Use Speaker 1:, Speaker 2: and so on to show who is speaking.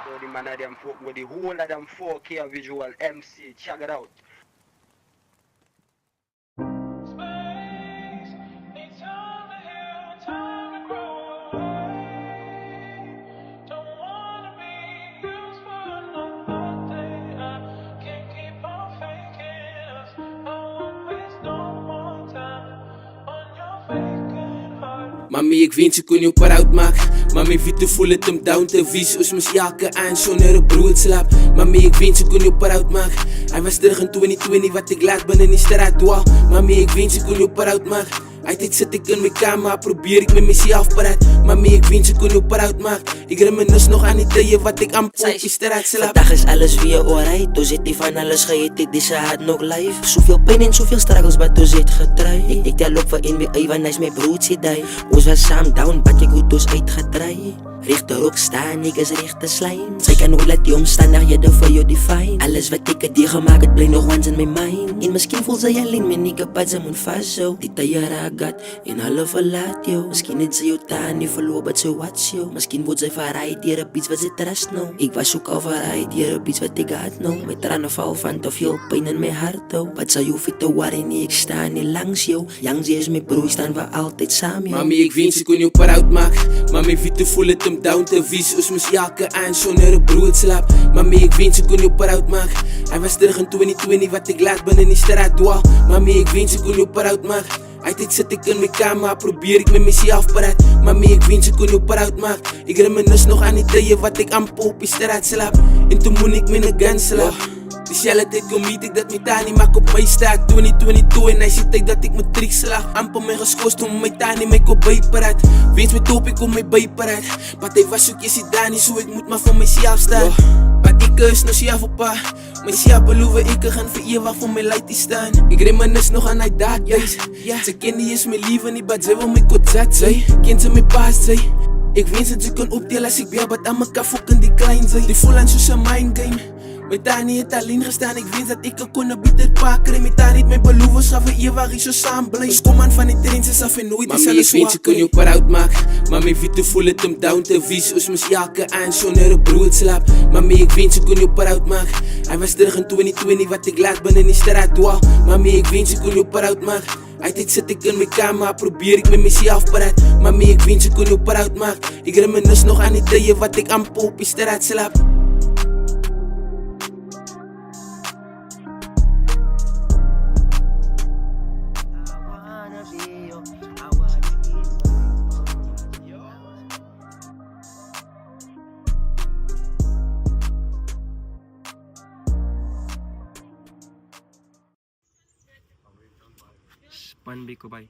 Speaker 1: So the man of them folk with the whole of them 4K visual MC, check it out.
Speaker 2: Mami, ek wens ek kon jou proud maak. Mami, wie te voel het om down te wees. Ons moes elke aand sonder 'n brood slaap. Mami, ek wens ek kon jou proud maak. Hy was terug in 2020 wat ek laat binne in die straat dwaal. Mami, ek wens ek kon jou proud maak. Altyd sit ek in my kamer, probeer ek met myself praat. Mami, ek wens ek kon jou proud maak. Ek reminis nog aan die tye wat ek amper op die straat slaap.
Speaker 3: Vandag is alles weer alright. Ons het die van alles geëet, het dis hard nog life. Soveel pyn en soveel struggles wat ons het getry. Ek tel op vir NBA want hy's my broodjie daai. Ons was saam down, wat ek goed ons uitgedry. Rechte rok staan, ek is rechte slime. Sy kan ook laat die omstandighede vir jou define. Alles wat ek het gemaak het, bly nog once in my mind. En miskien voel sy alleen, my nigga pad sy moet vasthou. Die tye ragat, en hulle verlaat jou. Miskien het sy jou taan, nie verloop het sy watch jou. Miskien word sy verraai dier 'n beats wat sy trust nou. Ek was ook al verraai dier 'n beats wat ek had nou. My trane val van te veel pyn in my hart hou. Wat sal jou fit te worry nie, ek staan nie langs jou. Young is my broer, staan vir altyd saam jou.
Speaker 2: Mami, ek wens ek kon jou proud maak. Mami, wie te voel het om down te wees. Ons moes elke aand sonder 'n brood slaap. Mami, ek wens ek kon jou proud maak. Hy was terug in 2020 wat ek laat binne in die straat dwaal. Mami, ek wens ek kon jou proud maak. Altyd sit ek in my kamer, probeer ek met myself praat. Mami, ek wens ek kon jou proud maak. Ek reminis nog aan die tye wat ek amper op die straat slaap. En toe moet ek met 'n gun slaap. Dieselfde tyd kom ek dat my tannie maak op my staat 2022 en hy sê tyd dat ek matriek slag. Amper my geskoos toe my tannie my kop bypraat. Wens my top ek kom my bypraat. Maar hy was ook jy daar nie, so ek moet maar vir myself staan. Maar ek is nou self op pa. Myself beloof ek gaan vir ewig vir my lightie staan. Ek reminis nog aan hy dark days. Sy ken nie eens my lief nie, but sy wil my kot zat sy. Ken sy my past sy. Ek wens dat sy kon opdeel as ek bel, but aan mekaar fucking die klein sy. Die voel aan soos 'n mind game. My tannie het alleen gestaan, ek wens dat ek kon 'n beter pa kry. My tannie het my beloof, ons gaan vir ewig so saam bly. Ons kom aan van die trends af en nooit is alles so. Mami, ek wens ek kon jou proud maak. Mami, wie te voel het om down te wees. Ons moes elke aand sonder 'n brood slaap. Mami, ek wens ek kon jou proud maak. Hy was terug in 2020 wat ek laat binne in die straat dwaal. Mami, ek wens ek kon jou proud maak. Altyd sit ek in my kamer, probeer ek met myself praat. Mami, ek wens ek kon jou proud maak. Ek reminis nog aan die tye wat ek amper op die straat slaap.
Speaker 4: Span Biko Bay.